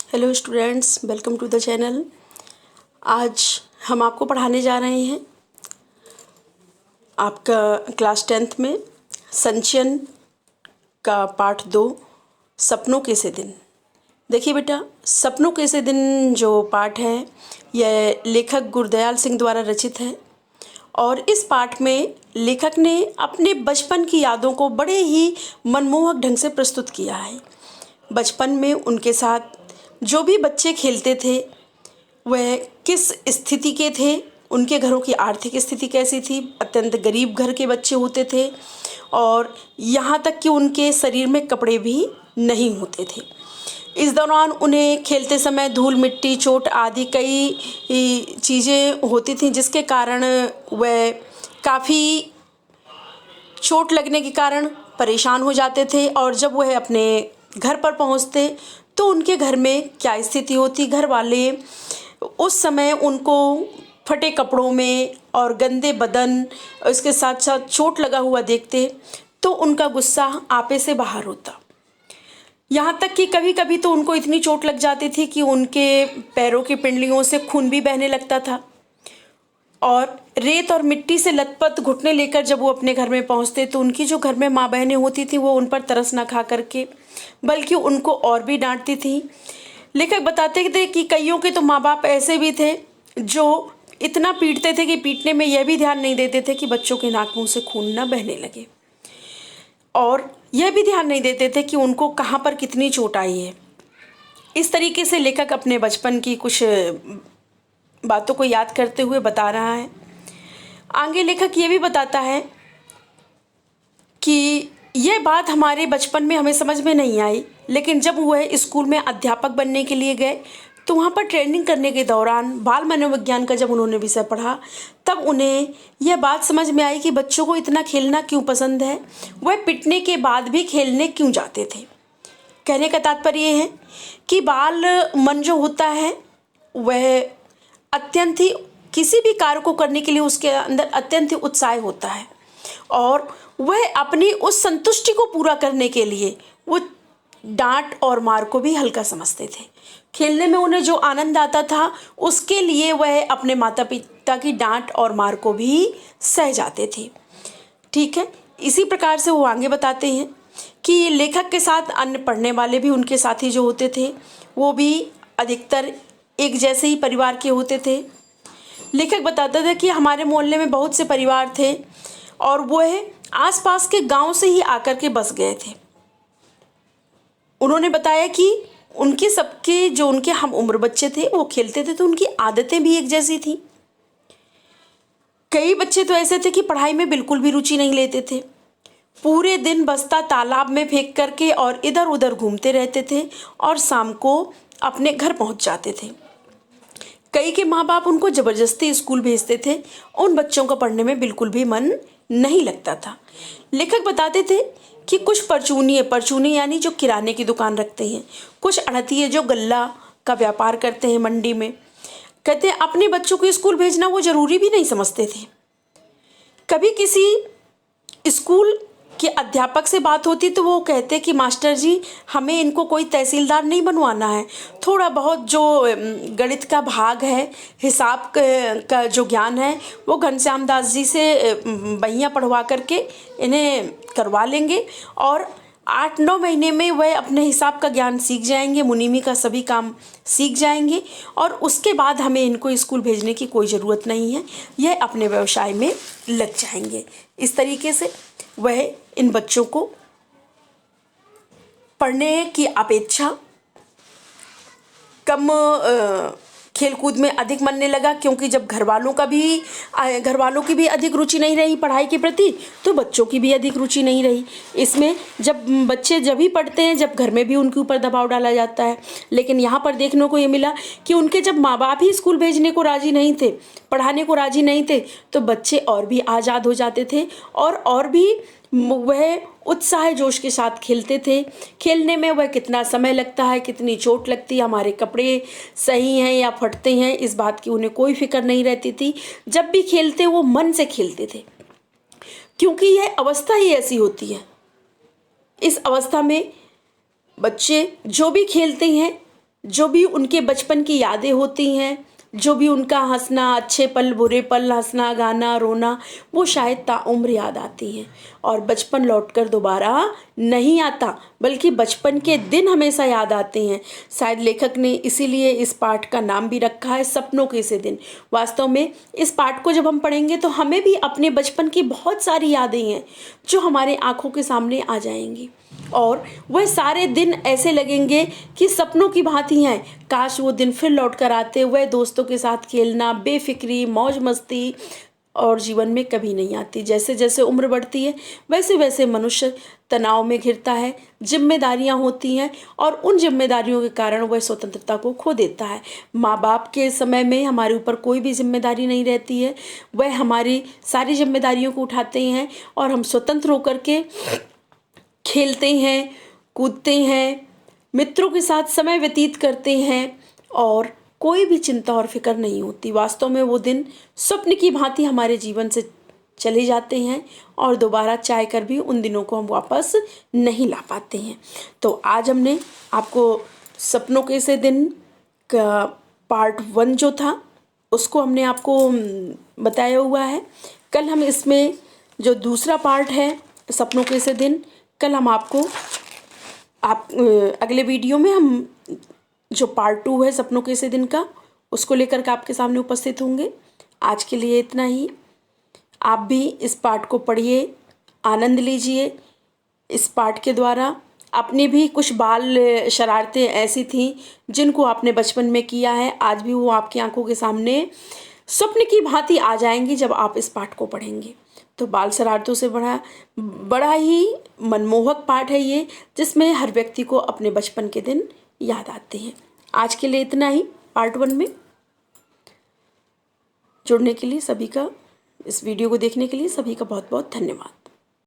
Hello students, welcome to the channel. आज हम आपको पढ़ाने जा रहे हैं आपका क्लास 10th में संचयन का पाठ 2 सपनों के से दिन। देखिए बेटा, सपनों के से दिन जो पाठ है यह लेखक गुरदयाल सिंह द्वारा रचित है और इस पाठ में लेखक ने अपने बचपन की यादों को बड़े ही मनमोहक ढंग से प्रस्तुत किया है। बचपन में उनके साथ जो भी बच्चे खेलते थे वह किस स्थिति के थे, उनके घरों की आर्थिक स्थिति कैसी थी। अत्यंत गरीब घर के बच्चे होते थे और यहाँ तक कि उनके शरीर में कपड़े भी नहीं होते थे। इस दौरान उन्हें खेलते समय धूल मिट्टी चोट आदि कई चीज़ें होती थीं जिसके कारण वह काफ़ी चोट लगने के कारण परेशान हो जाते थे और जब वह अपने घर पर पहुंचते तो उनके घर में क्या स्थिति होती। घर वाले उस समय उनको फटे कपड़ों में और गंदे बदन, इसके साथ साथ चोट लगा हुआ देखते तो उनका गुस्सा आपे से बाहर होता। यहाँ तक कि कभी कभी तो उनको इतनी चोट लग जाती थी कि उनके पैरों की पिंडलियों से खून भी बहने लगता था और रेत और मिट्टी से लथपथ घुटने लेकर जब वो अपने घर में पहुंचते तो उनकी जो घर में माँ बहनें होती थी वो उन पर तरस ना खा करके बल्कि उनको और भी डांटती थी। लेखक बताते थे कि कईयों के तो माँ बाप ऐसे भी थे जो इतना पीटते थे कि पीटने में यह भी ध्यान नहीं देते थे कि बच्चों के नाक मुंह से खून ना बहने लगे और यह भी ध्यान नहीं देते थे कि उनको कहाँ पर कितनी चोट आई है। इस तरीके से लेखक अपने बचपन की कुछ बातों को याद करते हुए बता रहा है। आगे लेखक ये भी बताता है कि यह बात हमारे बचपन में हमें समझ में नहीं आई, लेकिन जब वह स्कूल में अध्यापक बनने के लिए गए तो वहाँ पर ट्रेनिंग करने के दौरान बाल मनोविज्ञान का जब उन्होंने विषय पढ़ा तब उन्हें यह बात समझ में आई कि बच्चों को इतना खेलना क्यों पसंद है, वह पिटने के बाद भी खेलने क्यों जाते थे। कहने का तात्पर्य है कि बाल मन जो होता है वह अत्यंत ही किसी भी कार्य को करने के लिए उसके अंदर अत्यंत ही उत्साह होता है और वह अपनी उस संतुष्टि को पूरा करने के लिए वो डांट और मार को भी हल्का समझते थे। खेलने में उन्हें जो आनंद आता था उसके लिए वह अपने माता पिता की डांट और मार को भी सह जाते थे। ठीक है, इसी प्रकार से वो आगे बताते हैं कि लेखक के साथ अन्य पढ़ने वाले भी उनके साथी जो होते थे वो भी अधिकतर एक जैसे ही परिवार के होते थे। लेखक बताता था कि हमारे मोहल्ले में बहुत से परिवार थे और वह आसपास के गांव से ही आकर के बस गए थे। उन्होंने बताया कि उनके सबके जो उनके हम उम्र बच्चे थे वो खेलते थे तो उनकी आदतें भी एक जैसी थी। कई बच्चे तो ऐसे थे कि पढ़ाई में बिल्कुल भी रुचि नहीं लेते थे, पूरे दिन बस्ता तालाब में फेंक करके और इधर उधर घूमते रहते थे और शाम को अपने घर पहुंच जाते थे। कई के माँ बाप उनको ज़बरदस्ती स्कूल भेजते थे, उन बच्चों का पढ़ने में बिल्कुल भी मन नहीं लगता था। लेखक बताते थे कि कुछ परचूनी यानी जो किराने की दुकान रखते हैं, कुछ अड़तिए जो गल्ला का व्यापार करते हैं मंडी में, कहते हैं अपने बच्चों को स्कूल भेजना वो ज़रूरी भी नहीं समझते थे। कभी किसी स्कूल के अध्यापक से बात होती तो वो कहते कि मास्टर जी हमें इनको कोई तहसीलदार नहीं बनवाना है, थोड़ा बहुत जो गणित का भाग है, हिसाब का जो ज्ञान है वो घनश्याम दास जी से बहियाँ पढ़वा करके इन्हें करवा लेंगे और 8-9 महीने में वह अपने हिसाब का ज्ञान सीख जाएंगे, मुनीमी का सभी काम सीख जाएंगे और उसके बाद हमें इनको स्कूल भेजने की कोई ज़रूरत नहीं है, यह अपने व्यवसाय में लग जाएंगे। इस तरीके से वह इन बच्चों को पढ़ने की अपेक्षा कम खेलकूद में अधिक मनने लगा, क्योंकि जब घर वालों की भी अधिक रुचि नहीं रही पढ़ाई के प्रति तो बच्चों की भी अधिक रुचि नहीं रही इसमें। जब बच्चे जब ही पढ़ते हैं जब घर में भी उनके ऊपर दबाव डाला जाता है, लेकिन यहाँ पर देखने को ये मिला कि उनके जब माँ बाप ही स्कूल भेजने को राजी नहीं थे, पढ़ाने को राजी नहीं थे तो बच्चे और भी आज़ाद हो जाते थे और भी वह उत्साह जोश के साथ खेलते थे। खेलने में वह कितना समय लगता है, कितनी चोट लगती है, हमारे कपड़े सही हैं या फटते हैं, इस बात की उन्हें कोई फिक्र नहीं रहती थी। जब भी खेलते वो मन से खेलते थे, क्योंकि यह अवस्था ही ऐसी होती है। इस अवस्था में बच्चे जो भी खेलते हैं जो भी उनके बचपन की यादें होती हैं, जो भी उनका हंसना, अच्छे पल बुरे पल, हंसना गाना रोना, वो शायद ताउम्र याद आती हैं। और बचपन लौटकर दोबारा नहीं आता, बल्कि बचपन के दिन हमेशा याद आते हैं। शायद लेखक ने इसीलिए इस पाठ का नाम भी रखा है सपनों के से दिन। वास्तव में इस पाठ को जब हम पढ़ेंगे तो हमें भी अपने बचपन की बहुत सारी यादें हैं जो हमारे आँखों के सामने आ जाएंगी, और वह सारे दिन ऐसे लगेंगे कि सपनों की भांति हैं। काश वो दिन फिर लौट कर आते, वह दोस्तों के साथ खेलना, बेफिक्री, मौज मस्ती और जीवन में कभी नहीं आती। जैसे जैसे उम्र बढ़ती है वैसे वैसे मनुष्य तनाव में घिरता है, जिम्मेदारियां होती हैं और उन जिम्मेदारियों के कारण वह स्वतंत्रता को खो देता है। माँ बाप के समय में हमारे ऊपर कोई भी जिम्मेदारी नहीं रहती है, वह हमारी सारी जिम्मेदारियों को उठाते हैं और हम स्वतंत्र होकर के खेलते हैं, कूदते हैं, मित्रों के साथ समय व्यतीत करते हैं और कोई भी चिंता और फिक्र नहीं होती। वास्तव में वो दिन स्वप्न की भांति हमारे जीवन से चले जाते हैं और दोबारा चाह कर भी उन दिनों को हम वापस नहीं ला पाते हैं। तो आज हमने आपको सपनों के से दिन का पार्ट 1 जो था उसको हमने आपको बताया हुआ है। कल हम इसमें जो दूसरा पार्ट है सपनों के से दिन, कल हम आपको अगले वीडियो में हम जो पार्ट 2 है सपनों के से दिन का उसको लेकर के आपके सामने उपस्थित होंगे। आज के लिए इतना ही। आप भी इस पाठ को पढ़िए, आनंद लीजिए। इस पाठ के द्वारा अपनी भी कुछ बाल शरारतें ऐसी थीं जिनको आपने बचपन में किया है, आज भी वो आपकी आंखों के सामने स्वप्न की भांति आ जाएंगी जब आप इस पाठ को पढ़ेंगे। तो बाल शरारतों से बड़ा ही मनमोहक पाठ है ये, जिसमें हर व्यक्ति को अपने बचपन के दिन याद आते हैं। आज के लिए इतना ही। पार्ट 1 में जुड़ने के लिए सभी का, इस वीडियो को देखने के लिए सभी का बहुत बहुत धन्यवाद।